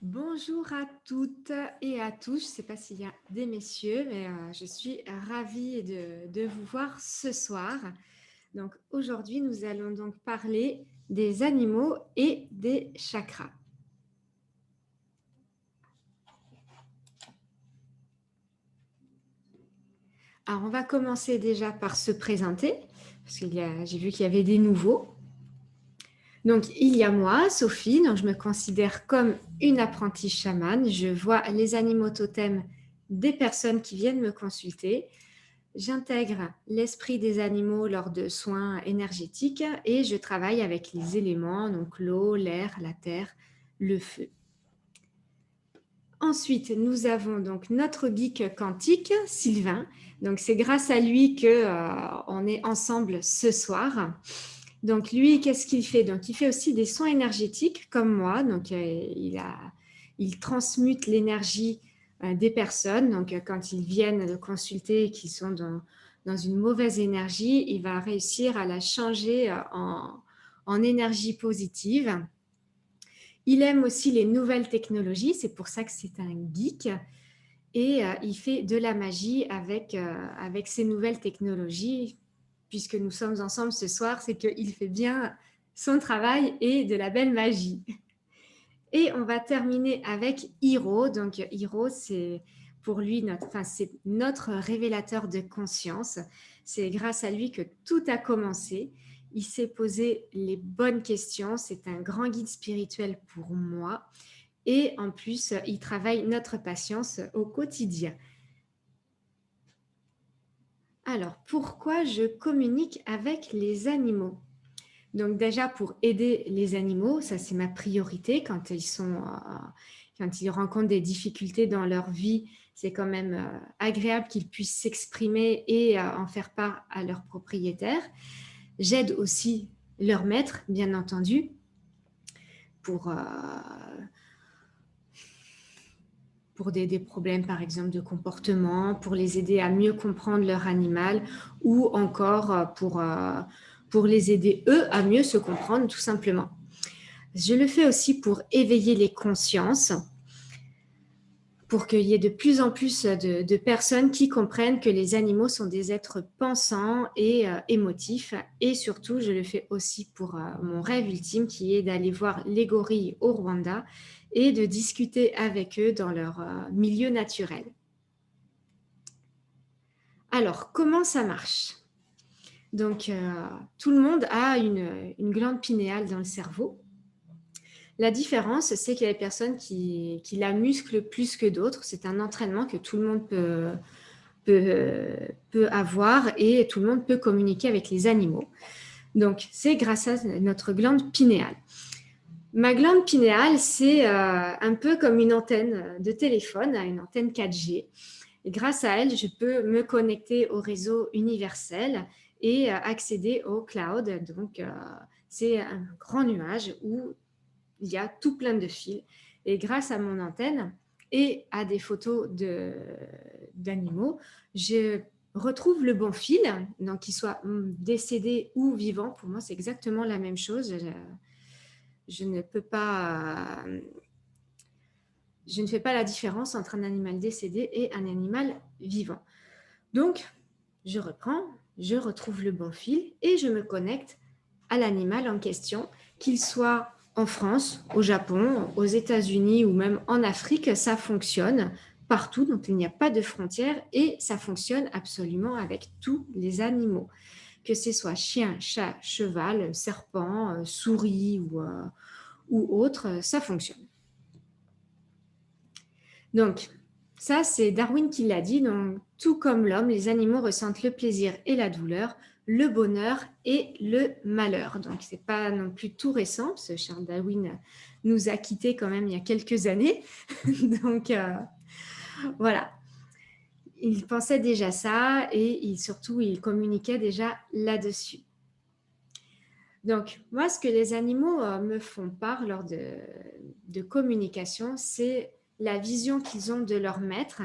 Bonjour à toutes et à tous. Je ne sais pas s'il y a des messieurs, mais je suis ravie de vous voir ce soir. Donc aujourd'hui, nous allons donc parler des animaux et des chakras. Alors on va commencer déjà par se présenter, parce j'ai vu qu'il y avait des nouveaux. Donc, il y a moi, Sophie, donc je me considère comme une apprentie chamane. Je vois les animaux totems des personnes qui viennent me consulter. J'intègre l'esprit des animaux lors de soins énergétiques et je travaille avec les éléments, donc l'eau, l'air, la terre, le feu. Ensuite, nous avons donc notre geek quantique, Sylvain. Donc, c'est grâce à lui qu'on est ensemble ce soir. Donc, lui, qu'est-ce qu'il fait? Donc, il fait aussi des soins énergétiques comme moi. Donc, il transmute l'énergie des personnes. Donc, quand ils viennent le consulter et qu'ils sont dans une mauvaise énergie, il va réussir à la changer en énergie positive. Il aime aussi les nouvelles technologies. C'est pour ça que c'est un geek. Et il fait de la magie avec ces nouvelles technologies. Puisque nous sommes ensemble ce soir, c'est qu'il fait bien son travail et de la belle magie. Et on va terminer avec Hiro. Donc Hiro, c'est pour lui c'est notre révélateur de conscience. C'est grâce à lui que tout a commencé. Il s'est posé les bonnes questions. C'est un grand guide spirituel pour moi. Et en plus, il travaille notre patience au quotidien. Alors, pourquoi je communique avec les animaux? Donc déjà, pour aider les animaux, ça c'est ma priorité quand quand ils rencontrent des difficultés dans leur vie, c'est quand même agréable qu'ils puissent s'exprimer et en faire part à leurs propriétaires. J'aide aussi leurs maîtres, bien entendu, pour des problèmes, par exemple, de comportement, pour les aider à mieux comprendre leur animal ou encore pour les aider, eux, à mieux se comprendre, tout simplement. Je le fais aussi pour éveiller les consciences, pour qu'il y ait de plus en plus de personnes qui comprennent que les animaux sont des êtres pensants et émotifs. Et surtout, je le fais aussi pour mon rêve ultime, qui est d'aller voir les gorilles au Rwanda et de discuter avec eux dans leur milieu naturel. Alors, comment ça marche? Donc, tout le monde a une glande pinéale dans le cerveau. La différence, c'est qu'il y a des personnes qui la musclent plus que d'autres. C'est un entraînement que tout le monde peut avoir et tout le monde peut communiquer avec les animaux. Donc, c'est grâce à notre glande pinéale. Ma glande pinéale, c'est un peu comme une antenne de téléphone, une antenne 4G. Et grâce à elle, je peux me connecter au réseau universel et accéder au cloud. Donc, c'est un grand nuage où il y a tout plein de fils. Et grâce à mon antenne et à des photos d'animaux, je retrouve le bon fil, donc qu'il soit décédé ou vivant. Pour moi, c'est exactement la même chose. Je ne peux pas... Je ne fais pas la différence entre un animal décédé et un animal vivant. Donc, je reprends, je retrouve le bon fil et je me connecte à l'animal en question, qu'il soit en France, au Japon, aux États-Unis ou même en Afrique, ça fonctionne partout, donc il n'y a pas de frontières et ça fonctionne absolument avec tous les animaux, que ce soit chien, chat, cheval, serpent, souris ou autre, ça fonctionne. Donc, ça, c'est Darwin qui l'a dit. Donc, tout comme l'homme, les animaux ressentent le plaisir et la douleur, le bonheur et le malheur. Donc, ce n'est pas non plus tout récent, parce que Charles Darwin nous a quittés quand même il y a quelques années. Donc, voilà. Il pensait déjà ça et surtout, il communiquait déjà là-dessus. Donc, moi, ce que les animaux me font part lors de communication, c'est la vision qu'ils ont de leur maître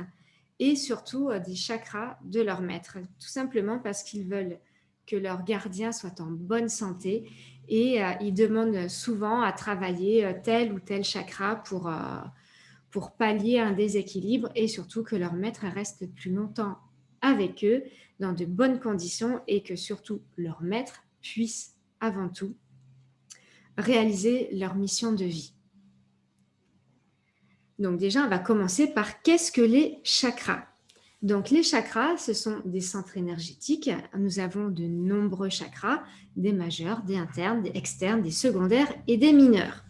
et surtout des chakras de leur maître. Tout simplement parce qu'ils veulent que leur gardien soit en bonne santé et ils demandent souvent à travailler tel ou tel chakra pour pallier un déséquilibre et surtout que leur maître reste le plus longtemps avec eux dans de bonnes conditions et que surtout leur maître puisse avant tout réaliser leur mission de vie. Donc déjà, on va commencer par qu'est-ce que les chakras? Donc les chakras, ce sont des centres énergétiques. Nous avons de nombreux chakras, des majeurs, des internes, des externes, des secondaires et des mineurs.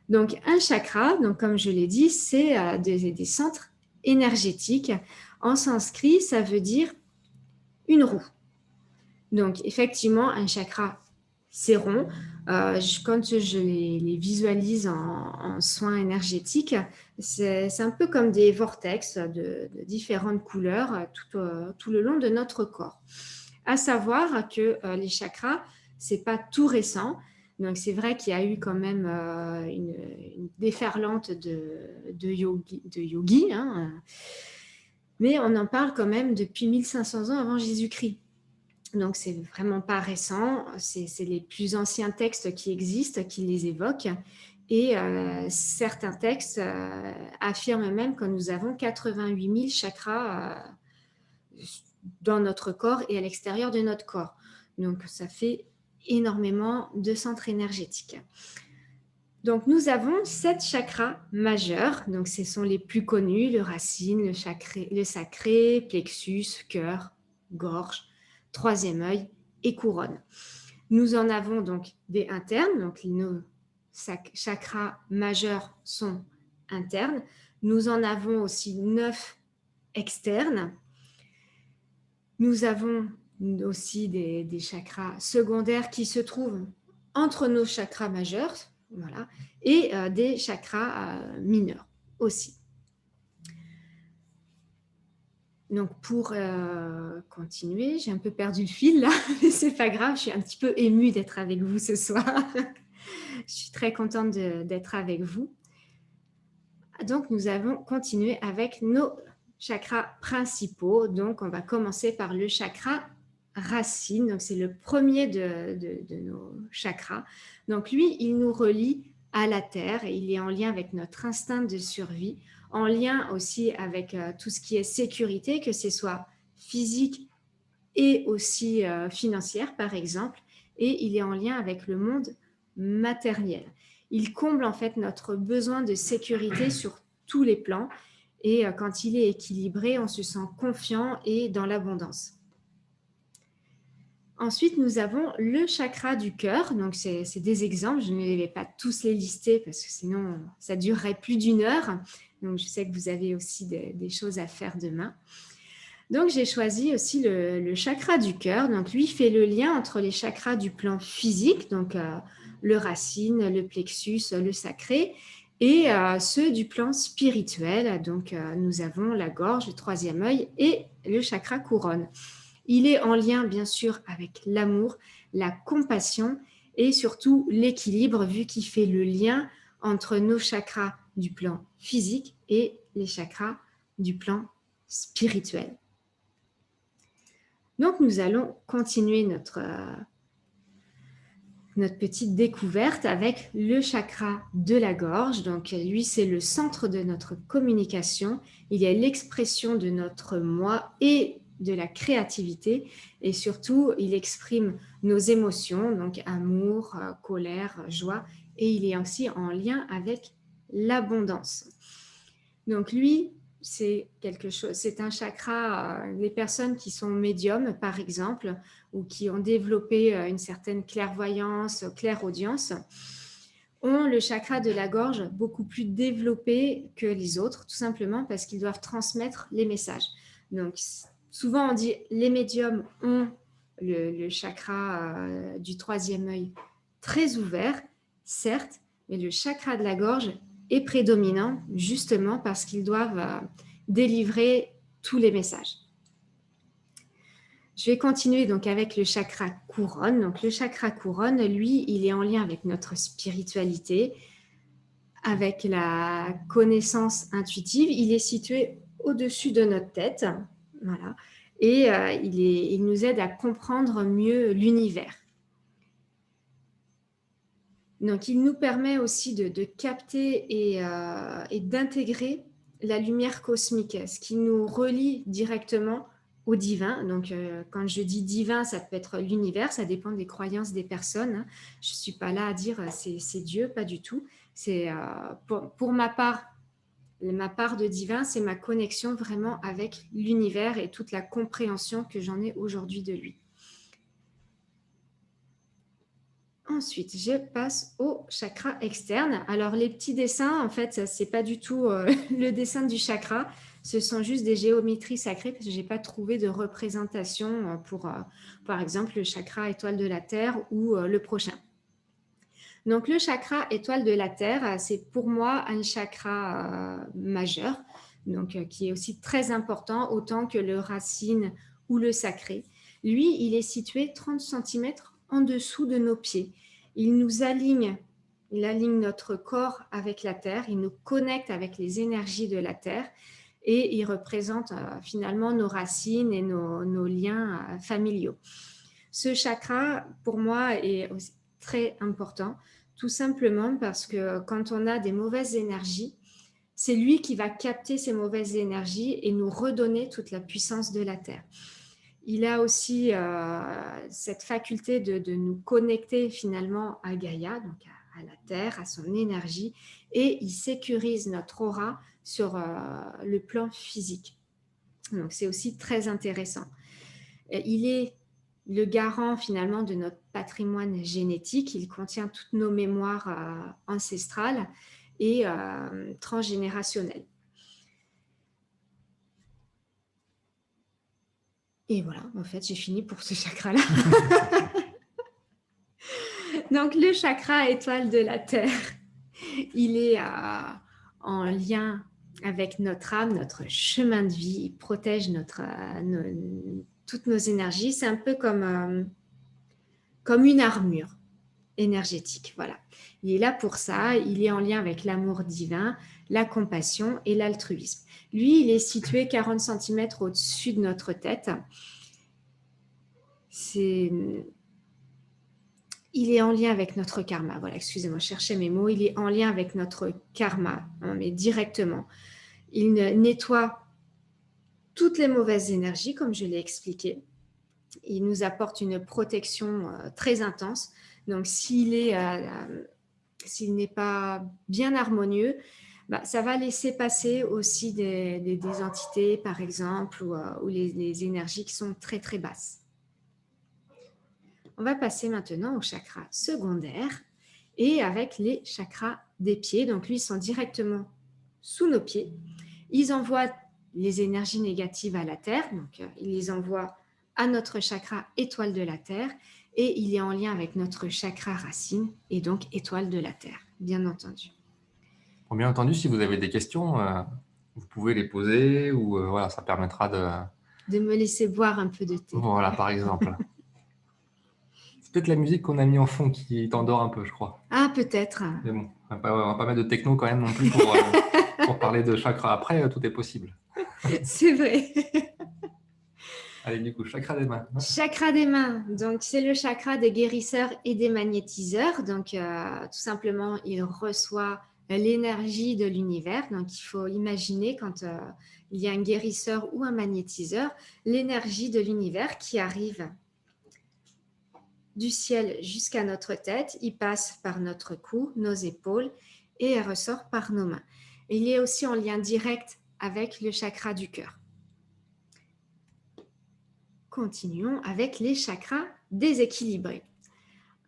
Donc un chakra, donc comme je l'ai dit, c'est des centres énergétiques. En sanskrit, ça veut dire une roue. Donc effectivement, un chakra, c'est rond. Quand je les visualise en soins énergétiques, c'est un peu comme des vortex de différentes couleurs tout le long de notre corps. À savoir que les chakras, c'est pas tout récent. Donc c'est vrai qu'il y a eu quand même une déferlante de yogis, hein, mais on en parle quand même depuis 1500 ans avant Jésus-Christ. Donc, c'est vraiment pas récent. C'est les plus anciens textes qui existent qui les évoquent. Et certains textes affirment même que nous avons 88 000 chakras dans notre corps et à l'extérieur de notre corps. Donc, ça fait énormément de centres énergétiques. Donc, nous avons 7 chakras majeurs. Donc, ce sont les plus connus, le racine, le sacré, plexus, cœur, gorge, troisième œil et couronne. Nous en avons donc des internes, donc nos chakras majeurs sont internes. Nous en avons aussi 9 externes. Nous avons aussi des chakras secondaires qui se trouvent entre nos chakras majeurs, voilà, et des chakras mineurs aussi. Donc, pour continuer, j'ai un peu perdu le fil là, mais c'est pas grave, je suis un petit peu émue d'être avec vous ce soir. Je suis très contente d'être avec vous. Donc, nous allons continuer avec nos chakras principaux. Donc, on va commencer par le chakra racine. Donc, c'est le premier de nos chakras. Donc, lui, il nous relie à la terre et il est en lien avec notre instinct de survie, en lien aussi avec tout ce qui est sécurité, que ce soit physique et aussi financière, par exemple, et il est en lien avec le monde matériel. Il comble en fait notre besoin de sécurité sur tous les plans, et quand il est équilibré, on se sent confiant et dans l'abondance. Ensuite, nous avons le chakra du cœur. Donc, c'est des exemples. Je ne vais pas tous les lister parce que sinon, ça durerait plus d'1 heure. Donc, je sais que vous avez aussi des choses à faire demain. Donc, j'ai choisi aussi le chakra du cœur. Donc, lui fait le lien entre les chakras du plan physique, donc le racine, le plexus, le sacré, et ceux du plan spirituel. Donc, nous avons la gorge, le troisième œil et le chakra couronne. Il est en lien, bien sûr, avec l'amour, la compassion et surtout l'équilibre, vu qu'il fait le lien entre nos chakras du plan physique et les chakras du plan spirituel. Donc, nous allons continuer notre petite découverte avec le chakra de la gorge. Donc, lui, c'est le centre de notre communication. Il est l'expression de notre moi et de la créativité. Et surtout, il exprime nos émotions, donc amour, colère, joie. Et il est aussi en lien avec l'abondance. Donc, lui, c'est un chakra, les personnes qui sont médiums, par exemple, ou qui ont développé une certaine clairvoyance, clairaudience, ont le chakra de la gorge beaucoup plus développé que les autres, tout simplement parce qu'ils doivent transmettre les messages. Donc, souvent, on dit les médiums ont le chakra du troisième œil très ouvert, certes, mais le chakra de la gorge est prédominant justement parce qu'ils doivent délivrer tous les messages. Je vais continuer donc avec le chakra couronne. Donc le chakra couronne, lui, il est en lien avec notre spiritualité, avec la connaissance intuitive. Il est situé au-dessus de notre tête, voilà, et il nous aide à comprendre mieux l'univers. Donc, il nous permet aussi de capter et d'intégrer la lumière cosmique, ce qui nous relie directement au divin. Donc, quand je dis divin, ça peut être l'univers, ça dépend des croyances des personnes, hein. Je ne suis pas là à dire c'est Dieu, pas du tout. C'est pour ma part de divin, c'est ma connexion vraiment avec l'univers et toute la compréhension que j'en ai aujourd'hui de lui. Ensuite, je passe au chakra externe. Alors, les petits dessins, en fait, ce n'est pas du tout le dessin du chakra. Ce sont juste des géométries sacrées parce que je n'ai pas trouvé de représentation pour, par exemple, le chakra étoile de la Terre ou le prochain. Donc, le chakra étoile de la Terre, c'est pour moi un chakra majeur, donc qui est aussi très important, autant que le racine ou le sacré. Lui, il est situé 30 cm en dessous de nos pieds. Il aligne notre corps avec la Terre, il nous connecte avec les énergies de la Terre et il représente finalement nos racines et nos liens familiaux. Ce chakra, pour moi, est aussi très important, tout simplement parce que quand on a des mauvaises énergies, c'est lui qui va capter ces mauvaises énergies et nous redonner toute la puissance de la Terre. Il a aussi cette faculté de nous connecter finalement à Gaïa, donc à la Terre, à son énergie, et il sécurise notre aura sur le plan physique. Donc c'est aussi très intéressant. Il est le garant finalement de notre patrimoine génétique. Il contient toutes nos mémoires ancestrales et transgénérationnelles. Et voilà, en fait, j'ai fini pour ce chakra-là. Donc, le chakra étoile de la Terre, il est en lien avec notre âme, notre chemin de vie. Il protège toutes nos énergies. C'est un peu comme une armure énergétique. Voilà. Il est là pour ça. Il est en lien avec l'amour divin, la compassion et l'altruisme. Lui, il est situé 40 cm au-dessus de notre tête. Il est en lien avec notre karma. Voilà, excusez-moi, je cherchais mes mots. Il est en lien avec notre karma, mais directement. Il nettoie toutes les mauvaises énergies, comme je l'ai expliqué. Il nous apporte une protection très intense. Donc, s'il n'est pas bien harmonieux, ça va laisser passer aussi des entités, par exemple, ou les énergies qui sont très, très basses. On va passer maintenant au chakra secondaire et avec les chakras des pieds. Donc, lui, ils sont directement sous nos pieds. Ils envoient les énergies négatives à la Terre. Donc, ils les envoient à notre chakra étoile de la Terre et il est en lien avec notre chakra racine et donc étoile de la Terre, bien entendu. Bon, bien entendu, si vous avez des questions, vous pouvez les poser ou voilà, ça permettra de me laisser boire un peu de thé. Voilà, par exemple. C'est peut-être la musique qu'on a mis en fond qui t'endort un peu, je crois. Ah, peut-être. Mais bon, on va pas mettre de techno quand même non plus pour parler de chakra. Après, tout est possible. C'est vrai. Allez, du coup, chakra des mains. Chakra des mains, donc c'est le chakra des guérisseurs et des magnétiseurs. Donc, tout simplement, il reçoit l'énergie de l'univers. Donc, il faut imaginer quand il y a un guérisseur ou un magnétiseur, l'énergie de l'univers qui arrive du ciel jusqu'à notre tête. Il passe par notre cou, nos épaules et elle ressort par nos mains. Et il est aussi en lien direct avec le chakra du cœur. Continuons avec les chakras déséquilibrés.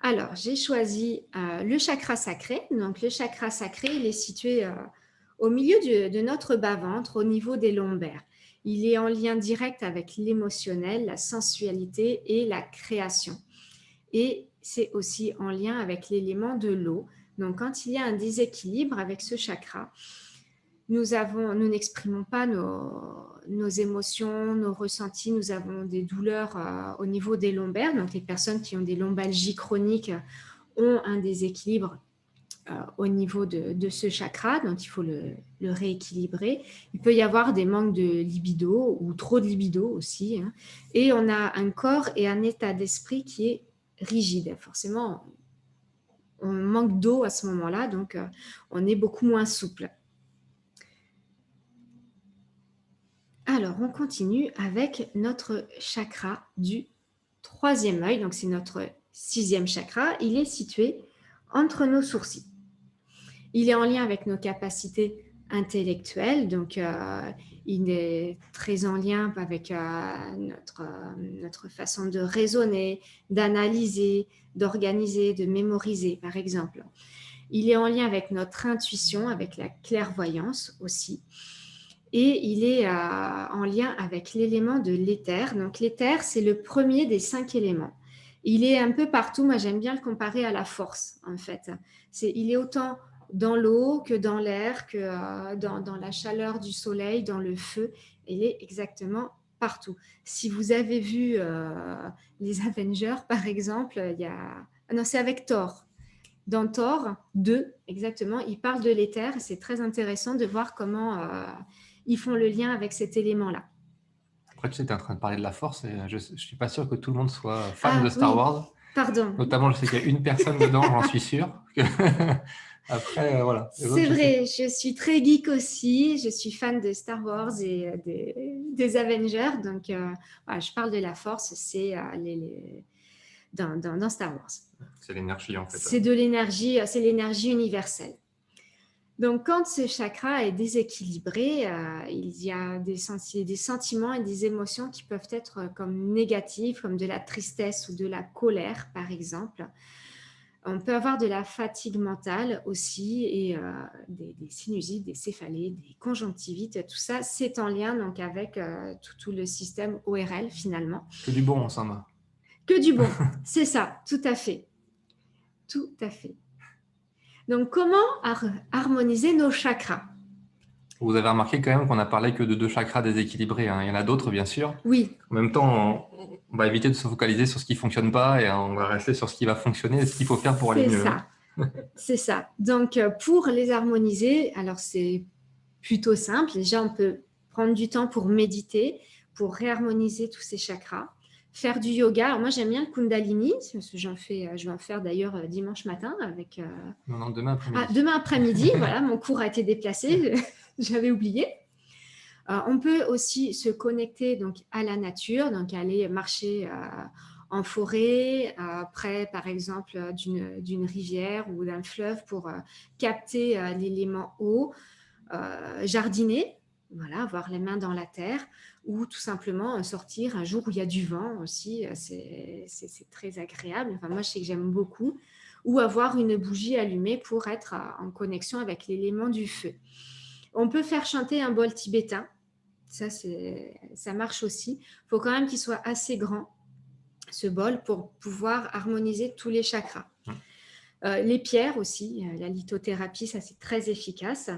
Alors, j'ai choisi le chakra sacré. Donc, le chakra sacré, il est situé au milieu de notre bas-ventre, au niveau des lombaires. Il est en lien direct avec l'émotionnel, la sensualité et la création. Et c'est aussi en lien avec l'élément de l'eau. Donc, quand il y a un déséquilibre avec ce chakra, nous n'exprimons pas nos émotions, nos ressentis. Nous avons des douleurs au niveau des lombaires. Donc, les personnes qui ont des lombalgies chroniques ont un déséquilibre au niveau de ce chakra. Donc, il faut le rééquilibrer. Il peut y avoir des manques de libido ou trop de libido aussi, hein. Et on a un corps et un état d'esprit qui est rigide. Forcément, on manque d'eau à ce moment-là, donc on est beaucoup moins souple. Alors, on continue avec notre chakra du troisième œil. Donc, c'est notre 6e chakra. Il est situé entre nos sourcils. Il est en lien avec nos capacités intellectuelles. Donc, il est très en lien avec notre façon de raisonner, d'analyser, d'organiser, de mémoriser, par exemple. Il est en lien avec notre intuition, avec la clairvoyance aussi. Et il est en lien avec l'élément de l'éther. Donc l'éther, c'est le premier des 5 éléments. Il est un peu partout. Moi, j'aime bien le comparer à la force, en fait. Il est autant dans l'eau que dans l'air, que dans la chaleur du soleil, dans le feu. Il est exactement partout. Si vous avez vu les Avengers, par exemple, il y a... Ah non, c'est avec Thor. Dans Thor 2, exactement, il parle de l'éther. C'est très intéressant de voir comment ils font le lien avec cet élément-là. Après, tu sais, tu es en train de parler de la force et je ne suis pas sûr que tout le monde soit fan de Star Oui, Wars. pardon. Notamment, je sais qu'il y a une personne dedans, j'en suis sûr. Après, voilà. C'est vrai, je suis très geek aussi. Je suis fan de Star Wars et des Avengers. Donc, voilà, je parle de la force, c'est dans Star Wars. C'est l'énergie, en fait. C'est de l'énergie, c'est l'énergie universelle. Donc, quand ce chakra est déséquilibré, il y a des sentiments et des émotions qui peuvent être comme négatives, comme de la tristesse ou de la colère, par exemple. On peut avoir de la fatigue mentale aussi et des sinusites, des céphalées, des conjonctivites. Tout ça, c'est en lien donc, avec tout le système ORL finalement. Que du bon, en somme. Que du bon, c'est ça, tout à fait. Tout à fait. Donc, comment harmoniser nos chakras? Vous avez remarqué quand même qu'on a parlé que de 2 chakras déséquilibrés. Hein. Il y en a d'autres, bien sûr. Oui. En même temps, on va éviter de se focaliser sur ce qui ne fonctionne pas et on va rester sur ce qui va fonctionner et ce qu'il faut faire pour aller mieux. C'est ça. Donc, pour les harmoniser, alors c'est plutôt simple. Déjà, on peut prendre du temps pour méditer, pour réharmoniser tous ces chakras. Faire du yoga. Alors moi, j'aime bien le Kundalini. Je vais en faire d'ailleurs dimanche matin avec... Non, demain après-midi. Ah, demain après-midi, voilà, mon cours a été déplacé. J'avais oublié. On peut aussi se connecter donc, à la nature, donc aller marcher en forêt, près par exemple d'une rivière ou d'un fleuve pour capter l'élément eau, jardiner, voilà, avoir les mains dans la terre, ou tout simplement sortir un jour où il y a du vent aussi, c'est très agréable. Enfin, moi, je sais que j'aime beaucoup. Ou avoir une bougie allumée pour être en connexion avec l'élément du feu. On peut faire chanter un bol tibétain. Ça marche aussi. Il faut quand même qu'il soit assez grand, ce bol, pour pouvoir harmoniser tous les chakras. Les pierres aussi, la lithothérapie, ça c'est très efficace.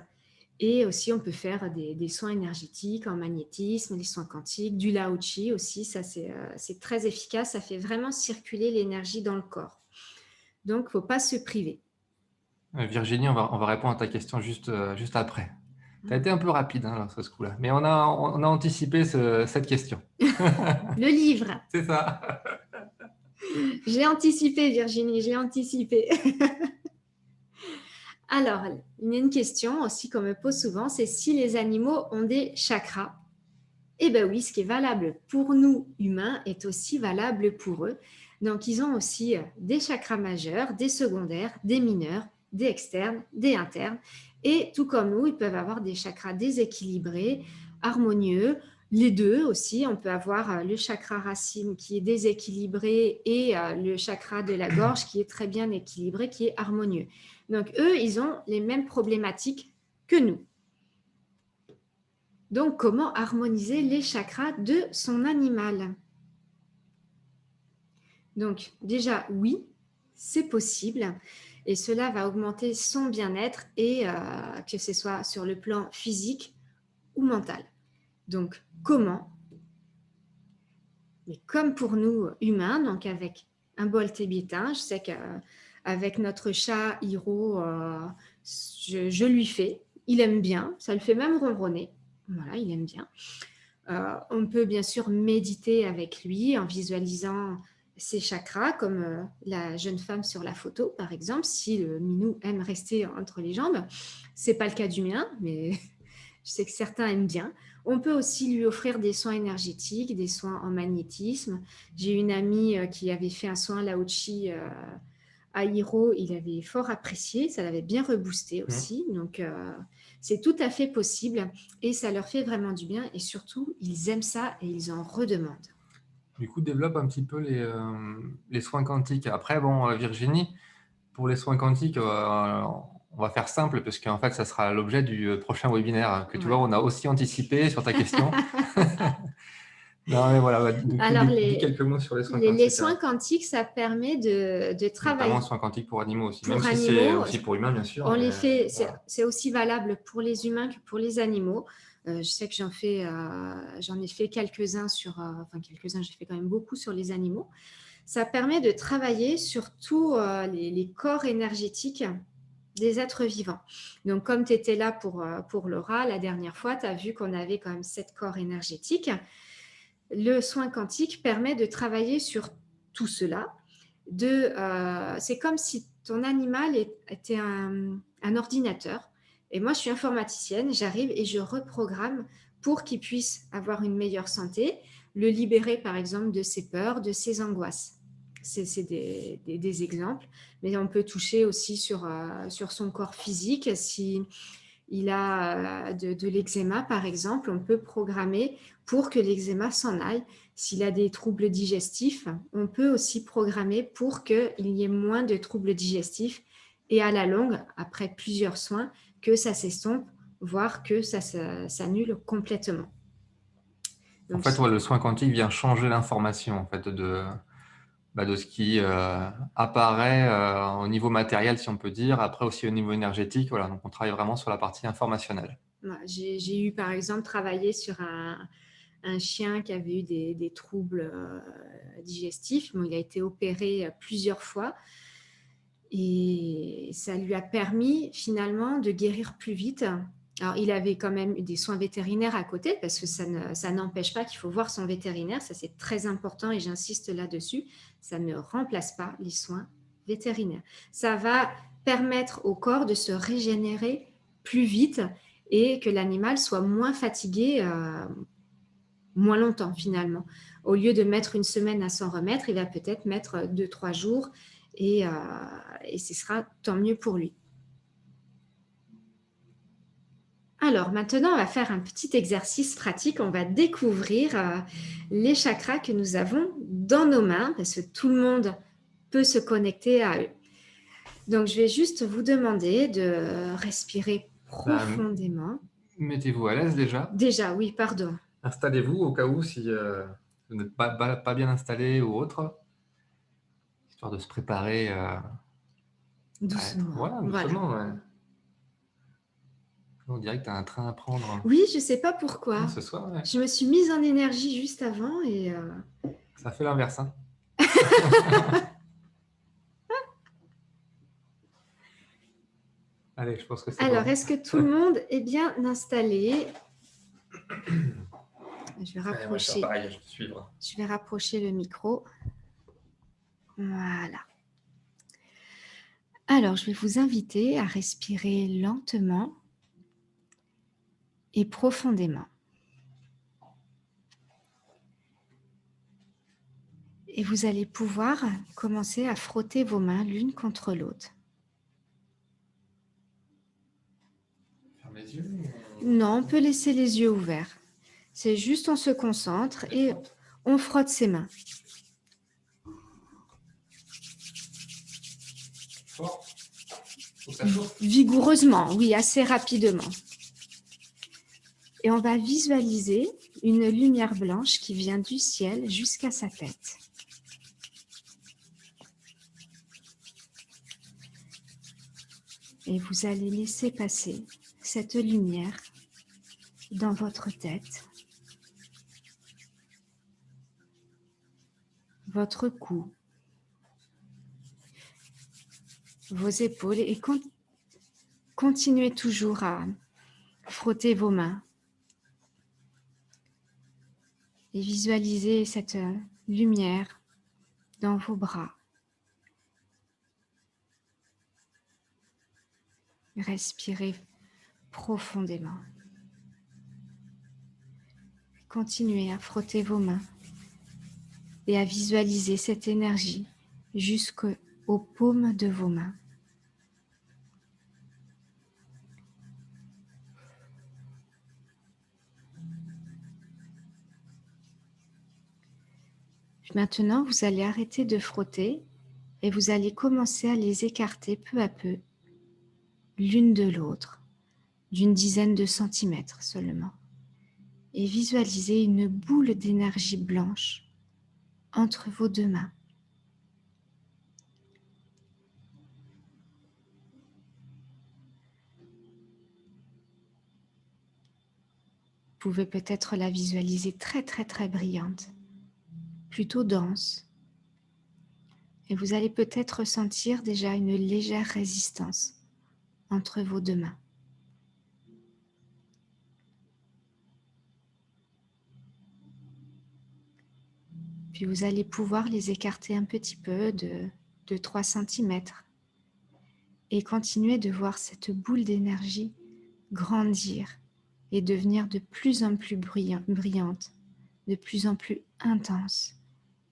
Et aussi, on peut faire des soins énergétiques en magnétisme, des soins quantiques, du lao chi aussi, ça c'est très efficace, ça fait vraiment circuler l'énergie dans le corps. Donc, il ne faut pas se priver. Virginie, on va répondre à ta question juste après. Tu as été un peu rapide hein, sur ce coup-là, mais on a anticipé cette question. Le livre. C'est ça. J'ai anticipé, Virginie, j'ai anticipé. Alors, il y a une question aussi qu'on me pose souvent, c'est si les animaux ont des chakras. Eh bien oui, ce qui est valable pour nous, humains, est aussi valable pour eux. Donc, ils ont aussi des chakras majeurs, des secondaires, des mineurs, des externes, des internes. Et tout comme nous, ils peuvent avoir des chakras déséquilibrés, harmonieux. Les deux aussi, on peut avoir le chakra racine qui est déséquilibré et le chakra de la gorge qui est très bien équilibré, qui est harmonieux. Donc, eux, ils ont les mêmes problématiques que nous. Donc, comment harmoniser les chakras de son animal? Donc, déjà, oui, c'est possible. Et cela va augmenter son bien-être et que ce soit sur le plan physique ou mental. Donc, comment? Mais comme pour nous humains, donc avec un bol tibétain, je sais qu'avec notre chat Hiro, je lui fais. Il aime bien, ça le fait même ronronner. Voilà, il aime bien. On peut bien sûr méditer avec lui en visualisant ces chakras, comme la jeune femme sur la photo, par exemple, si le minou aime rester entre les jambes. Ce n'est pas le cas du mien, mais je sais que certains aiment bien. On peut aussi lui offrir des soins énergétiques, des soins en magnétisme. J'ai une amie qui avait fait un soin Lao-Chi à Hiro, il avait fort apprécié, ça l'avait bien reboosté aussi. Donc, c'est tout à fait possible et ça leur fait vraiment du bien. Et surtout, ils aiment ça et ils en redemandent. Du coup, développe un petit peu les soins quantiques. Après, bon, Virginie, pour les soins quantiques, on va faire simple parce qu'en fait, ça sera l'objet du prochain webinaire que tu vois, on a aussi anticipé sur ta question. Non, mais voilà, Alors, dis quelques mots sur les soins quantiques. Les soins quantiques, ça permet de travailler. Notamment les soins quantiques pour animaux aussi, pour même animaux, si c'est aussi pour humains, bien sûr. On les fait, voilà. c'est aussi valable pour les humains que pour les animaux. Je sais que j'en ai fait quelques-uns quelques-uns, j'ai fait quand même beaucoup sur les animaux. Ça permet de travailler sur tous les corps énergétiques des êtres vivants. Donc, comme tu étais là pour Laura, la dernière fois, tu as vu qu'on avait quand même 7 corps énergétiques. Le soin quantique permet de travailler sur tout cela. C'est comme si ton animal était un ordinateur. Et moi, je suis informaticienne, j'arrive et je reprogramme pour qu'il puisse avoir une meilleure santé, le libérer par exemple de ses peurs, de ses angoisses. C'est des exemples, mais on peut toucher aussi sur son corps physique. Si il a de l'eczéma, par exemple, on peut programmer pour que l'eczéma s'en aille. S'il a des troubles digestifs, on peut aussi programmer pour qu'il y ait moins de troubles digestifs et à la longue, après plusieurs soins, que ça s'estompe, voire que ça s'annule complètement. Donc, en fait, le soin quantique vient changer l'information en fait, de ce qui apparaît au niveau matériel, si on peut dire, après aussi au niveau énergétique. Voilà, donc on travaille vraiment sur la partie informationnelle. J'ai eu par exemple travaillé sur un chien qui avait eu des troubles digestifs. Bon, il a été opéré plusieurs fois et ça lui a permis finalement de guérir plus vite. Alors, il avait quand même des soins vétérinaires à côté parce que ça n'empêche pas qu'il faut voir son vétérinaire. Ça, c'est très important et j'insiste là-dessus. Ça ne remplace pas les soins vétérinaires. Ça va permettre au corps de se régénérer plus vite et que l'animal soit moins fatigué moins longtemps finalement. Au lieu de mettre une semaine à s'en remettre, il va peut-être mettre 2-3 jours et ce sera tant mieux pour lui. Alors maintenant, on va faire un petit exercice pratique. On va découvrir les chakras que nous avons dans nos mains parce que tout le monde peut se connecter à eux. Donc, je vais juste vous demander de respirer profondément. Mettez-vous à l'aise déjà. Déjà, oui, pardon. Installez-vous au cas où si vous n'êtes pas bien installé ou autre, histoire de se préparer. Doucement. Voilà, doucement. Ouais. On dirait que tu as un train à prendre. Oui, je ne sais pas pourquoi. Ce soir, ouais. Je me suis mise en énergie juste avant et... Ça fait l'inverse, hein. Allez, je pense que c'est bon. Alors, est-ce que tout le monde est bien installé? Je vais rapprocher. Pareil, je vais suivre. Je vais rapprocher le micro. Voilà. Alors, je vais vous inviter à respirer lentement et profondément. Et vous allez pouvoir commencer à frotter vos mains l'une contre l'autre. Ferme les yeux. Non, on peut laisser les yeux ouverts. C'est juste on se concentre et on frotte ses mains. Fort. Faut que ça chauffe. Vigoureusement, oui, assez rapidement. Et on va visualiser une lumière blanche qui vient du ciel jusqu'à sa tête. Et vous allez laisser passer cette lumière dans votre tête, votre cou, vos épaules et continuez toujours à frotter vos mains et visualisez cette lumière dans vos bras. Respirez profondément. Continuez à frotter vos mains et à visualiser cette énergie jusqu'aux paumes de vos mains. Maintenant, vous allez arrêter de frotter et vous allez commencer à les écarter peu à peu, l'une de l'autre, d'une dizaine de centimètres seulement. Et visualisez une boule d'énergie blanche entre vos deux mains. Vous pouvez peut-être la visualiser très très très brillante, plutôt dense. Et vous allez peut-être ressentir déjà une légère résistance entre vos deux mains. Puis vous allez pouvoir les écarter un petit peu de 3 cm et continuer de voir cette boule d'énergie grandir et devenir de plus en plus brillante, de plus en plus intense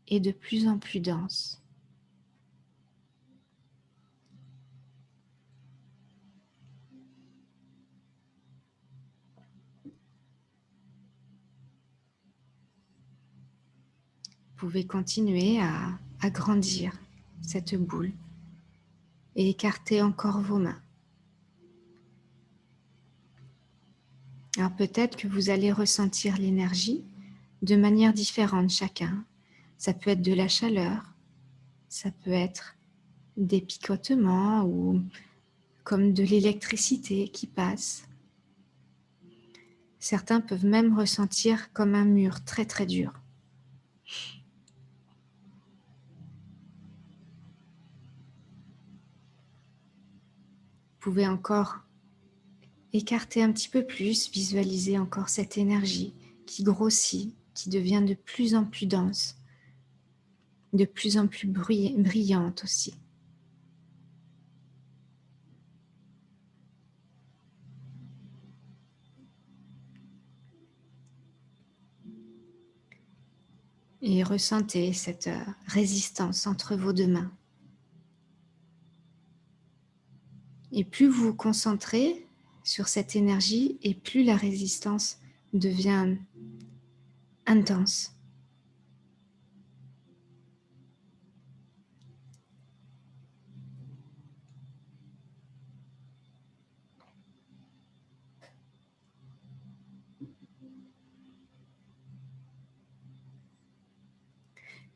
et de plus en plus dense. Vous pouvez continuer à grandir cette boule et écarter encore vos mains. Alors peut-être que vous allez ressentir l'énergie de manière différente chacun. Ça peut être de la chaleur, ça peut être des picotements ou comme de l'électricité qui passe. Certains peuvent même ressentir comme un mur très très dur. Vous pouvez encore écarter un petit peu plus, visualiser encore cette énergie qui grossit, qui devient de plus en plus dense, de plus en plus brillante aussi. Et ressentez cette résistance entre vos deux mains. Et plus vous vous concentrez sur cette énergie, et plus la résistance devient intense.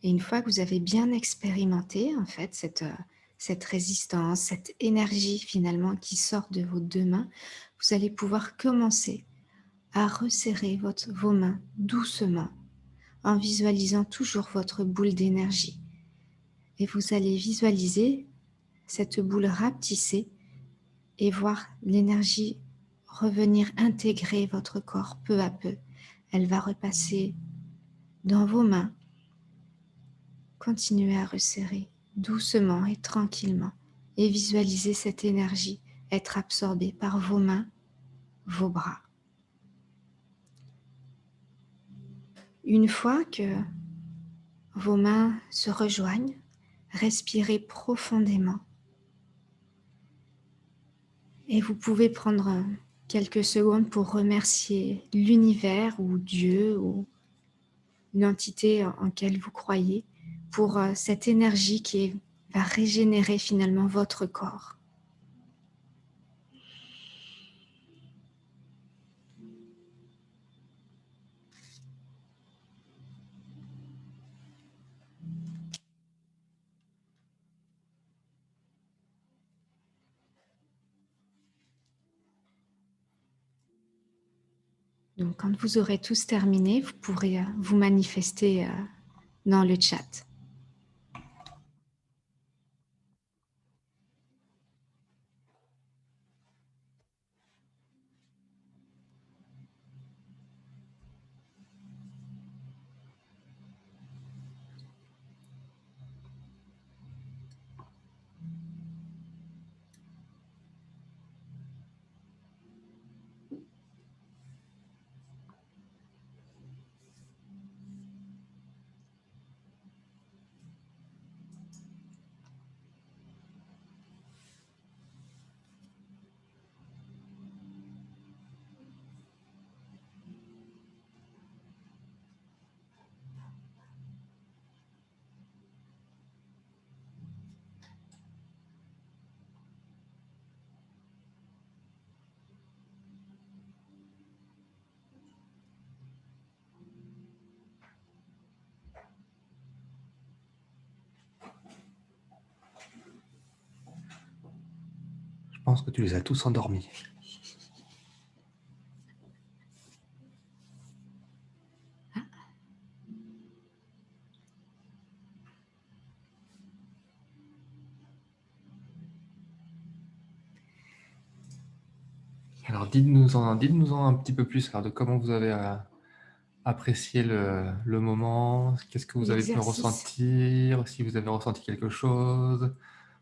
Et une fois que vous avez bien expérimenté en fait cette résistance, cette énergie finalement qui sort de vos deux mains, vous allez pouvoir commencer à resserrer vos mains doucement en visualisant toujours votre boule d'énergie. Et vous allez visualiser cette boule rapetisser et voir l'énergie revenir intégrer votre corps peu à peu. Elle va repasser dans vos mains. Continuez à resserrer doucement et tranquillement et visualisez cette énergie être absorbée par vos mains, vos bras. Une fois que vos mains se rejoignent, respirez profondément et vous pouvez prendre quelques secondes pour remercier l'univers ou Dieu ou une entité en laquelle vous croyez pour cette énergie qui va régénérer finalement votre corps. Donc, quand vous aurez tous terminé, vous pourrez vous manifester dans le chat. pense que tu les as tous endormis. Alors, dites-nous-en un petit peu plus alors, de comment vous avez apprécié le moment, qu'est-ce que vous avez pu l'exercice. ressentir, si vous avez ressenti quelque chose.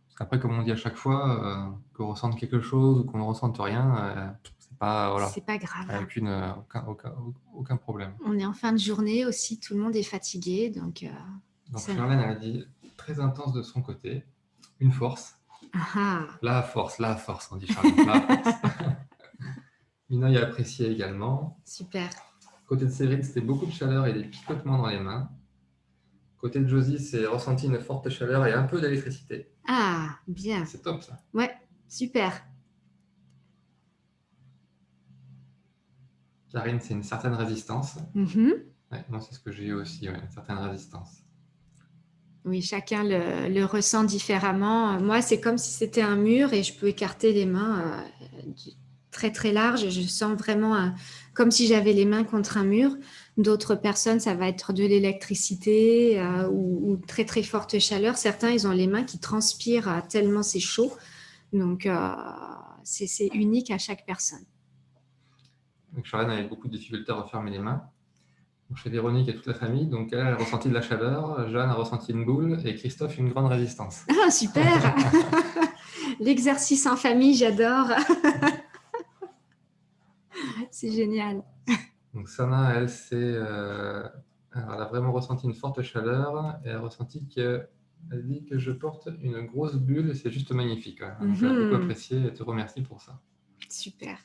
Parce qu'après, comme on dit à chaque fois, qu'on ressente quelque chose ou qu'on ne ressente rien, c'est pas, voilà, C'est pas grave. avec aucun problème. On est en fin de journée aussi, tout le monde est fatigué. Donc Charlène, elle a dit très intense de son côté, une force. La force, on dit Charlène, la force. Mina a apprécié également. Super. Côté de Séverine, c'était beaucoup de chaleur et des picotements dans les mains. Côté de Josie, c'est ressenti une forte chaleur et un peu d'électricité. Ah, bien. C'est top ça. Ouais, super. Karine, c'est une certaine résistance. Ouais, moi, c'est ce que j'ai eu aussi, une certaine résistance. Oui, chacun le ressent différemment. Moi, c'est comme si c'était un mur et je peux écarter les mains très très large. Je sens vraiment comme si j'avais les mains contre un mur. D'autres personnes, ça va être de l'électricité ou très très forte chaleur. Certains, ils ont les mains qui transpirent tellement c'est chaud. Donc, c'est unique à chaque personne. Donc, Charlène avait beaucoup de difficultés à refermer les mains. Donc, chez Véronique et toute la famille, donc elle a ressenti de la chaleur, Jeanne a ressenti une boule et Christophe une grande résistance. Ah, super. L'exercice en famille, j'adore. C'est génial. Donc Sana, elle, elle a vraiment ressenti une forte chaleur et elle a ressenti elle dit que je porte une grosse bulle et c'est juste magnifique. Donc, elle a beaucoup apprécié et te remercie pour ça. Super.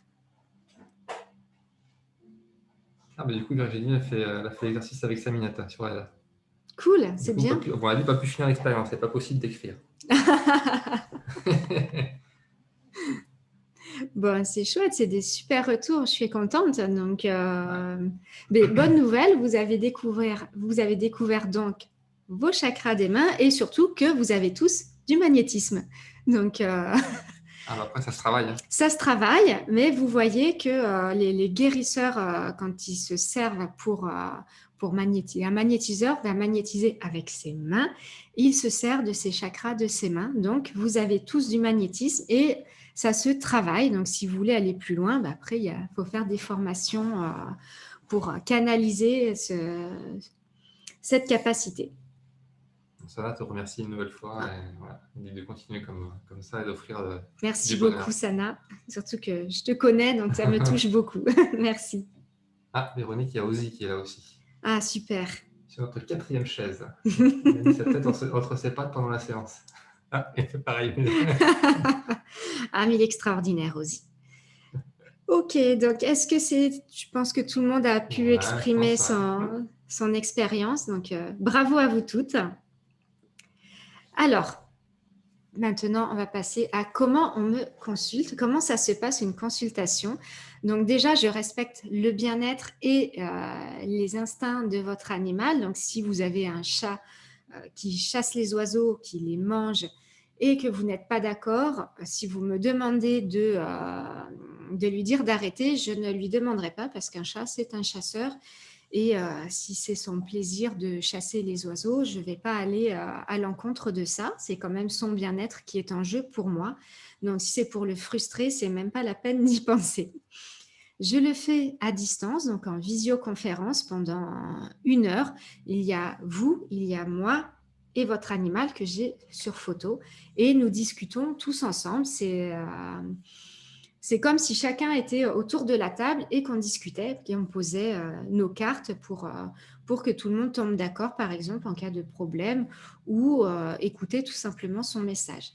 Ah, bah, du coup, Virginie, elle a fait l'exercice avec Saminata sur elle. Cool, c'est bien. Bon, elle n'a pas pu finir l'expérience, c'est pas possible d'écrire. Bon, c'est chouette, c'est des super retours, je suis contente. Donc, mais bonne nouvelle, vous avez découvert donc vos chakras des mains et surtout que vous avez tous du magnétisme. Donc, Après, ça se travaille. Ça se travaille, mais vous voyez que les guérisseurs, quand ils se servent pour magnétiser, un magnétiseur va magnétiser avec ses mains, il se sert de ses chakras de ses mains. Donc, vous avez tous du magnétisme et ça se travaille. Donc, si vous voulez aller plus loin, après, il faut faire des formations pour canaliser cette capacité. Sana te remercie une nouvelle fois et voilà, de continuer comme ça et d'offrir Merci du bonheur. beaucoup, Sana. Surtout que je te connais, donc ça me touche beaucoup. Merci. Ah, Véronique, il y a Ozzy qui est là aussi. Ah, super. Sur notre 4e chaise. Il a mis sa tête entre ses pattes pendant la séance. Ah, il fait pareil. Ah, mais il est extraordinaire aussi. Ok, donc est-ce que je pense que tout le monde a pu exprimer son expérience, donc bravo à vous toutes. Alors, maintenant, on va passer à comment on me consulte, comment ça se passe une consultation. Donc déjà, je respecte le bien-être et les instincts de votre animal. Donc si vous avez un chat qui chasse les oiseaux, qui les mange et que vous n'êtes pas d'accord, si vous me demandez de lui dire d'arrêter, je ne lui demanderai pas parce qu'un chat, c'est un chasseur. Et si c'est son plaisir de chasser les oiseaux, je ne vais pas aller à l'encontre de ça. C'est quand même son bien-être qui est en jeu pour moi. Donc, si c'est pour le frustrer, c'est même pas la peine d'y penser. Je le fais à distance, donc en visioconférence pendant 1 heure. Il y a vous, il y a moi et votre animal que j'ai sur photo. Et nous discutons tous ensemble. C'est comme si chacun était autour de la table et qu'on discutait et on posait nos cartes pour que tout le monde tombe d'accord, par exemple, en cas de problème ou écouter tout simplement son message.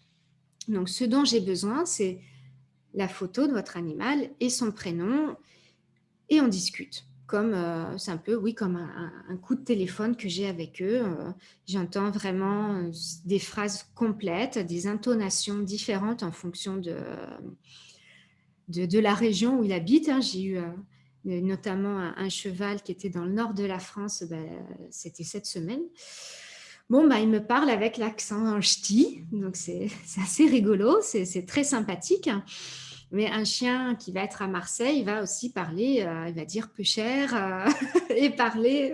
Donc, ce dont j'ai besoin, c'est la photo de votre animal et son prénom et on discute. C'est un peu, oui, comme un coup de téléphone que j'ai avec eux. J'entends vraiment des phrases complètes, des intonations différentes en fonction de la région où il habite. J'ai eu notamment un cheval qui était dans le nord de la France, c'était cette semaine. Bon, il me parle avec l'accent ch'ti, donc c'est assez rigolo, c'est très sympathique. Mais un chien qui va être à Marseille va aussi parler, il va dire peu cher et parler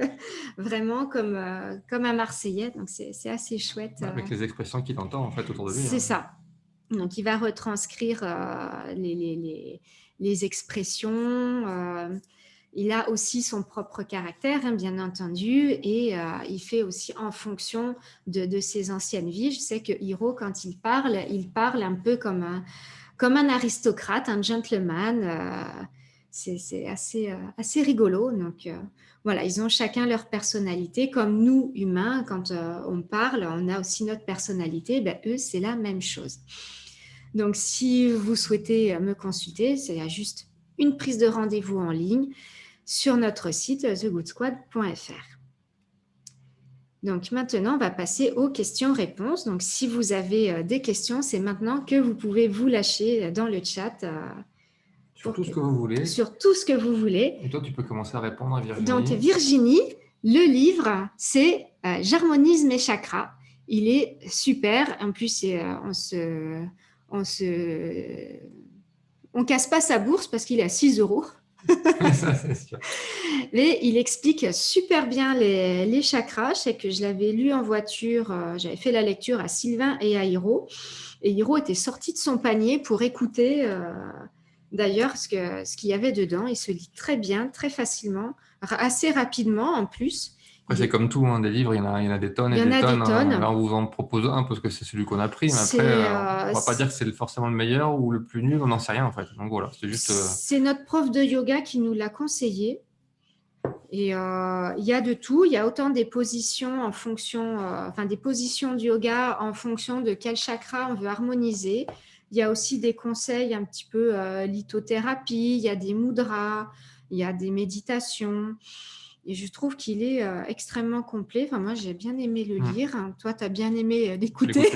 vraiment comme un Marseillais. Donc, c'est assez chouette. Avec les expressions qu'il entend en fait autour de lui. C'est ça. Donc, il va retranscrire les expressions. Il a aussi son propre caractère, hein, bien entendu, et il fait aussi en fonction de ses anciennes vies. Je sais que Hiro, quand il parle un peu comme un aristocrate, un gentleman. C'est assez rigolo. Donc, voilà, ils ont chacun leur personnalité. Comme nous, humains, quand on parle, on a aussi notre personnalité. Ben, eux, c'est la même chose. Donc, si vous souhaitez me consulter, c'est juste une prise de rendez-vous en ligne sur notre site thegoodsquad.fr. Donc maintenant, on va passer aux questions-réponses. Donc si vous avez des questions, c'est maintenant que vous pouvez vous lâcher dans le chat. Sur tout ce que vous voulez. Sur tout ce que vous voulez. Et toi, tu peux commencer à répondre à Virginie. Donc Virginie, le livre, c'est J'harmonise mes chakras. Il est super. En plus, on casse pas sa bourse parce qu'il est à 6 €. Ça, c'est sûr. Mais il explique super bien les chakras. Je sais que je l'avais lu en voiture. J'avais fait la lecture à Sylvain et à Hiro. Et Hiro était sorti de son panier pour écouter d'ailleurs ce qu'il y avait dedans. Il se lit très bien, très facilement, assez rapidement en plus. Après, c'est comme tout, hein, des livres, il y en a des tonnes et des tonnes. Là, on vous en propose un parce que c'est celui qu'on a pris. Mais après, on ne va pas dire que c'est forcément le meilleur ou le plus nul. On n'en sait rien, en fait. Donc voilà, c'est juste... C'est notre prof de yoga qui nous l'a conseillé. Et il y a de tout. Il y a autant des positions en fonction, des positions de yoga en fonction de quel chakra on veut harmoniser. Il y a aussi des conseils un petit peu lithothérapie. Il y a des mudras, il y a des méditations. Et je trouve qu'il est extrêmement complet. Enfin, moi, j'ai bien aimé le lire. Toi, tu as bien aimé l'écouter.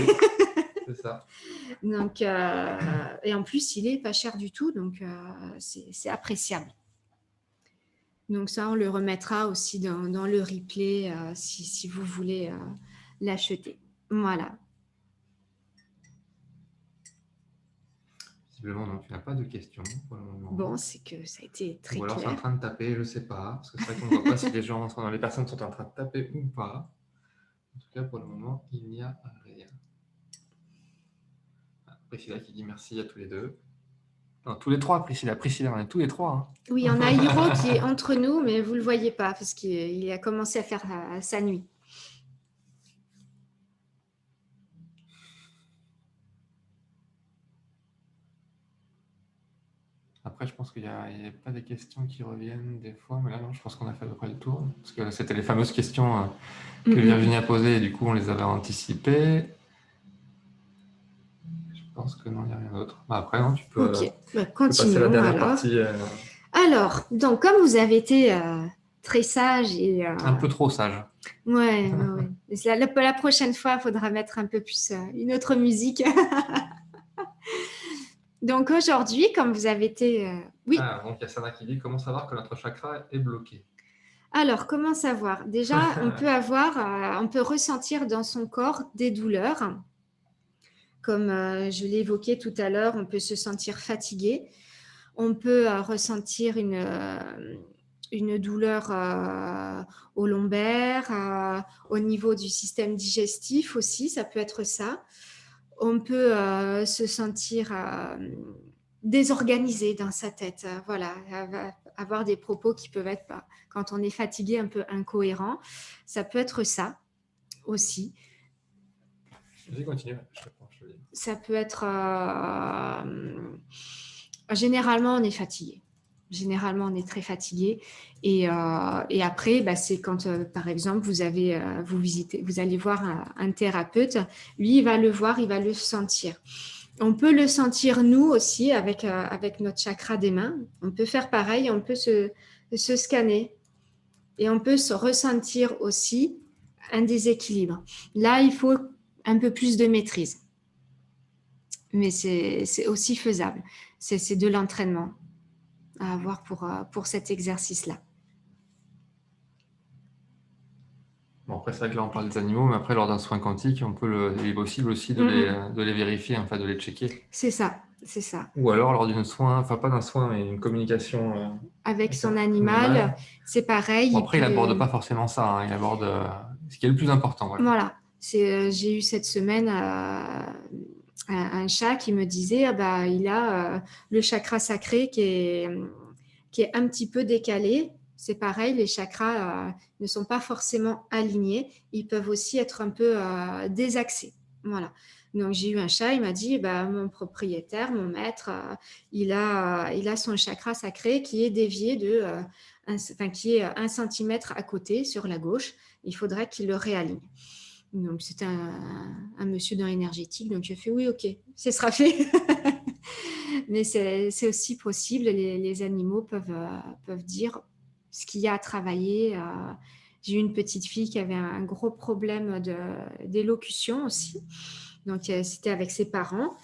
C'est ça. Donc, et en plus, il n'est pas cher du tout. Donc, c'est appréciable. Donc ça, on le remettra aussi dans le replay si vous voulez l'acheter. Voilà. Visiblement, donc, il n'y a pas de questions pour le moment. Bon, c'est que ça a été très clair. Ou alors c'est en train de taper, je ne sais pas. Parce que c'est vrai qu'on ne voit pas si les personnes sont en train de taper ou pas. En tout cas, pour le moment, il n'y a rien. Priscilla qui dit merci à tous les deux. Non, tous les trois, Priscilla, on est tous les trois. Hein. Oui, il y en a Hiro qui est entre nous, mais vous ne le voyez pas parce qu'il a commencé à faire sa nuit. Après, je pense qu'il n'y a pas des questions qui reviennent des fois, mais là, non, je pense qu'on a fait à peu près le tour. Parce que c'était les fameuses questions que Virginie a posées, et du coup, on les avait anticipées. Je pense que non, il n'y a rien d'autre. Après, non, tu peux, continuons, passer à la dernière partie. Alors, donc, comme vous avez été très sage et... un peu trop sage. Ouais. La prochaine fois, il faudra mettre un peu plus une autre musique. Donc aujourd'hui, comme vous avez été... oui. Donc il y a Sana qui dit comment savoir que notre chakra est bloqué. Alors, comment savoir? Déjà, on peut ressentir dans son corps des douleurs. Comme je l'ai évoqué tout à l'heure, on peut se sentir fatigué. On peut ressentir une douleur au lombaire, au niveau du système digestif aussi, ça peut être ça. On peut se sentir désorganisé dans sa tête, voilà, avoir des propos qui peuvent être, quand on est fatigué, un peu incohérents. Ça peut être ça aussi. Vas-y, continue. Ça peut être... généralement, on est fatigué. Généralement, on est très fatigué. Et après, c'est quand, par exemple, vous allez voir un thérapeute. Lui, il va le voir, il va le sentir. On peut le sentir, nous aussi, avec notre chakra des mains. On peut faire pareil, on peut se scanner. Et on peut se ressentir aussi un déséquilibre. Là, il faut un peu plus de maîtrise. Mais c'est aussi faisable. C'est de l'entraînement à avoir pour cet exercice-là. Bon, après, c'est vrai que là, on parle des animaux, mais après, lors d'un soin quantique, il est possible aussi de les vérifier, enfin, de les checker. C'est ça, c'est ça. Ou alors, lors d'une soin, enfin, pas d'un soin, mais une communication Avec avec son un animal, animal. c'est pareil. Bon, Il après, il aborde peut... pas forcément ça, hein, il aborde ce qui est le plus important. Voilà. Voilà. J'ai eu cette semaine un chat qui me disait il a le chakra sacré qui est un petit peu décalé. C'est pareil, les chakras ne sont pas forcément alignés. Ils peuvent aussi être un peu désaxés. Voilà. Donc, j'ai eu un chat, il m'a dit, mon propriétaire, mon maître, il a son chakra sacré qui est dévié qui est 1 centimètre à côté sur la gauche. Il faudrait qu'il le réaligne. Donc, c'était un monsieur dans l'énergétique. Donc, j'ai fait oui, ok, ce sera fait. Mais c'est aussi possible. Les animaux peuvent dire ce qu'il y a à travailler. J'ai eu une petite fille qui avait un gros problème d'élocution aussi. Donc, c'était avec ses parents.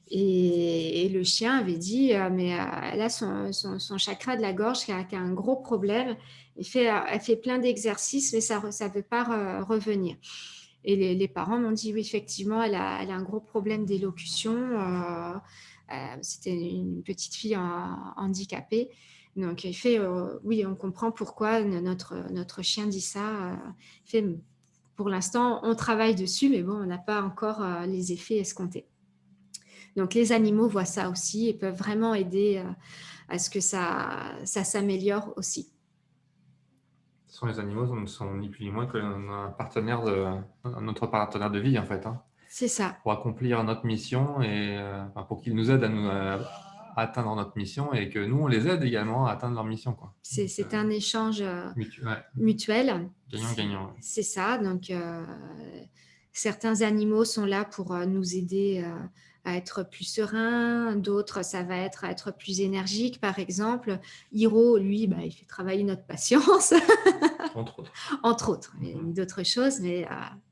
Et le chien avait dit, mais elle a son chakra de la gorge qui a un gros problème. Elle fait plein d'exercices, mais ça ne veut pas revenir. Et les parents m'ont dit, oui, effectivement, elle a un gros problème d'élocution. C'était une petite fille handicapée. Donc, il fait, oui, on comprend pourquoi notre chien dit ça. Il fait, pour l'instant, on travaille dessus, mais bon, on n'a pas encore les effets escomptés. Donc, les animaux voient ça aussi et peuvent vraiment aider à ce que ça s'améliore aussi. Les animaux sont ni plus ni moins que notre partenaire de vie, en fait. Hein. C'est ça. Pour accomplir notre mission et pour qu'ils nous aident à atteindre notre mission et que nous, on les aide également à atteindre leur mission. Quoi. C'est un échange Ouais. mutuel. Gagnant-gagnant. C'est ça. Donc, certains animaux sont là pour nous aider à être plus serein. D'autres, ça va être à être plus énergique. Par exemple, Hiro, lui, il fait travailler notre patience. Entre autres. Entre autres, d'autres choses, mais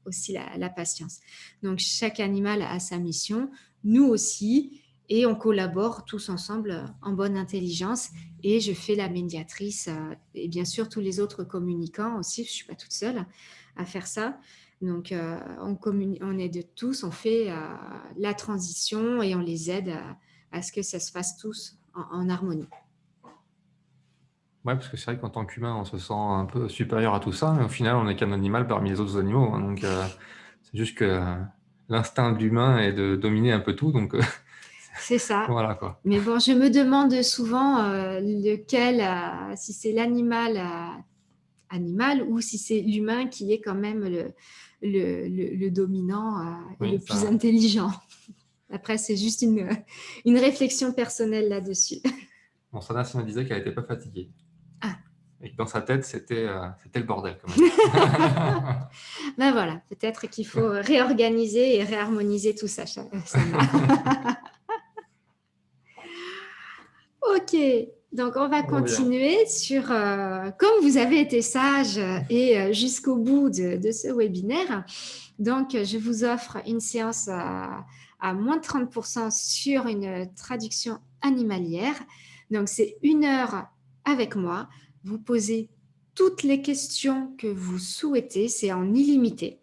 aussi la patience. Donc, chaque animal a sa mission, nous aussi, et on collabore tous ensemble en bonne intelligence. Et je fais la médiatrice, et bien sûr, tous les autres communicants aussi, je ne suis pas toute seule à faire ça. Donc, on aide tous, on fait la transition et on les aide à ce que ça se fasse tous en harmonie. Ouais, parce que c'est vrai qu'en tant qu'humain, on se sent un peu supérieur à tout ça, mais au final, on n'est qu'un animal parmi les autres animaux. Hein, donc, c'est juste que l'instinct de l'humain est de dominer un peu tout. Donc, c'est ça. Voilà, quoi. Mais bon, je me demande souvent lequel, si c'est l'animal animal ou si c'est l'humain qui est quand même le dominant et le plus intelligent. Après, c'est juste une réflexion personnelle là-dessus. Bon, Sana me disait qu'elle n'était pas fatiguée. Ah. Et que dans sa tête, c'était le bordel quand même. Ben voilà, peut-être qu'il faut réorganiser et réharmoniser tout ça, Sana. Ok, donc on va continuer sur, comme vous avez été sage et jusqu'au bout de ce webinaire, donc je vous offre une séance à moins 30% sur une traduction animalière. Donc c'est 1 heure avec moi, vous posez toutes les questions que vous souhaitez, c'est en illimité.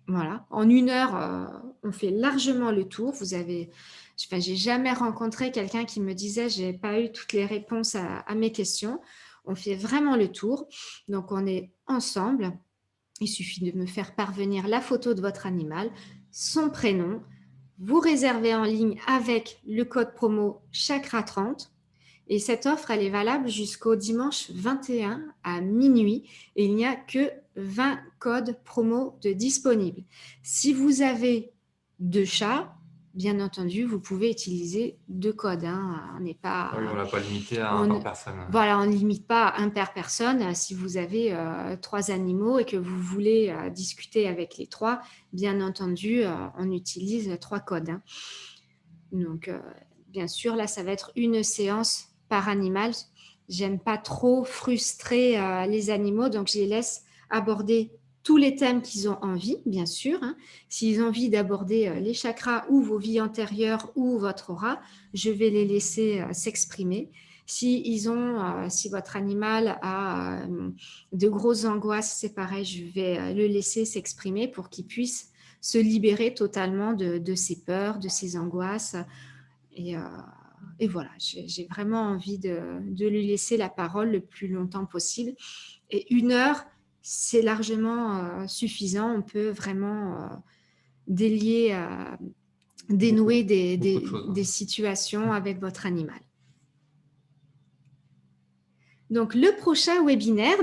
Voilà, en 1 heure, on fait largement le tour. J'ai jamais rencontré quelqu'un qui me disait j'ai pas eu toutes les réponses à mes questions. On fait vraiment le tour. Donc, on est ensemble. Il suffit de me faire parvenir la photo de votre animal, son prénom. Vous réservez en ligne avec le code promo Chakra30. Et cette offre, elle est valable jusqu'au dimanche 21 à minuit. Et il n'y a que 20 codes promo de disponibles. Si vous avez 2 chats, bien entendu, vous pouvez utiliser 2 codes. On n'est pas... Oui, on ne l'a pas limité à 1 par personne. Voilà, on ne limite pas 1 par personne. Si vous avez 3 animaux et que vous voulez discuter avec les 3, bien entendu, on utilise 3 codes. Donc, bien sûr, là, ça va être une séance par animal. J'aime pas trop frustrer les animaux, donc je les laisse aborder tous les thèmes qu'ils ont envie, bien sûr. S'ils ont envie d'aborder les chakras ou vos vies antérieures ou votre aura, je vais les laisser s'exprimer. Si votre animal a de grosses angoisses, c'est pareil, je vais le laisser s'exprimer pour qu'il puisse se libérer totalement de ses peurs, de ses angoisses. Et voilà, j'ai vraiment envie de lui laisser la parole le plus longtemps possible. Et 1 heure, c'est largement suffisant. On peut vraiment dénouer des situations avec votre animal. Donc, le prochain webinaire,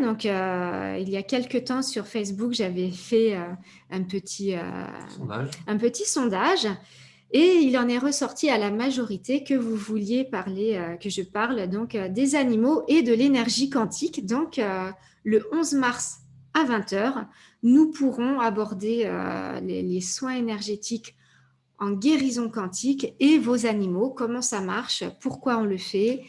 il y a quelques temps sur Facebook, j'avais fait un petit sondage. Et il en est ressorti à la majorité que vous vouliez que je parle des animaux et de l'énergie quantique. Donc, le 11 mars à 20h, nous pourrons aborder les soins énergétiques en guérison quantique et vos animaux, comment ça marche, pourquoi on le fait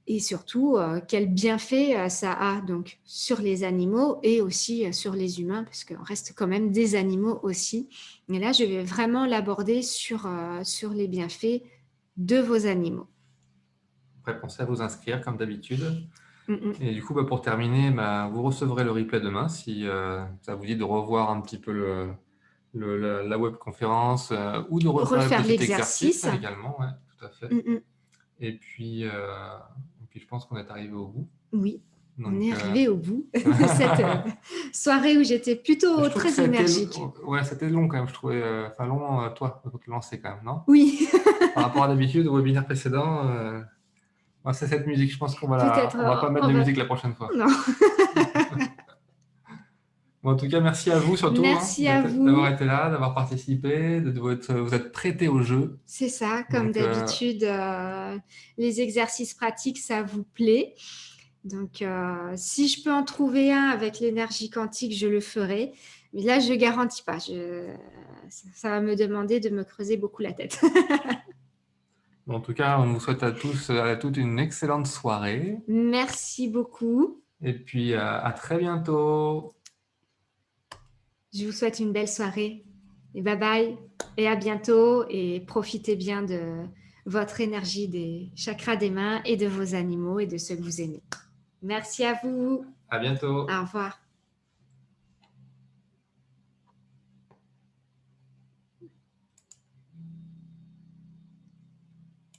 et surtout quel bienfait ça a donc sur les animaux et aussi sur les humains, parce qu'on reste quand même des animaux aussi. Mais là, je vais vraiment l'aborder sur les bienfaits de vos animaux. Après, pensez à vous inscrire comme d'habitude. Et du coup, pour terminer, vous recevrez le replay demain si ça vous dit de revoir un petit peu la webconférence ou de refaire le petit exercice également. Ouais, tout à fait. Et puis, je pense qu'on est arrivé au bout. Oui, on est arrivé au bout de cette soirée où j'étais plutôt très énergique. Ouais, c'était long quand même, je trouvais. Long, toi, de te lancer quand même, non? Oui. Par rapport à d'habitude, au webinaire précédent, c'est cette musique. Je pense qu'on va pas mettre de musique la prochaine fois. Non. Bon, en tout cas, merci à vous surtout d'avoir été là, d'avoir participé, vous êtes prêté au jeu. C'est ça, comme d'habitude, les exercices pratiques, ça vous plaît. Donc, si je peux en trouver un avec l'énergie quantique, je le ferai. Mais là, je ne garantis pas. Ça va me demander de me creuser beaucoup la tête. Bon, en tout cas, on vous souhaite à tous et à toutes une excellente soirée. Merci beaucoup. Et puis, à très bientôt. Je vous souhaite une belle soirée. Et bye bye. Et à bientôt. Et profitez bien de votre énergie des chakras des mains et de vos animaux et de ceux que vous aimez. Merci à vous. À bientôt. Au revoir.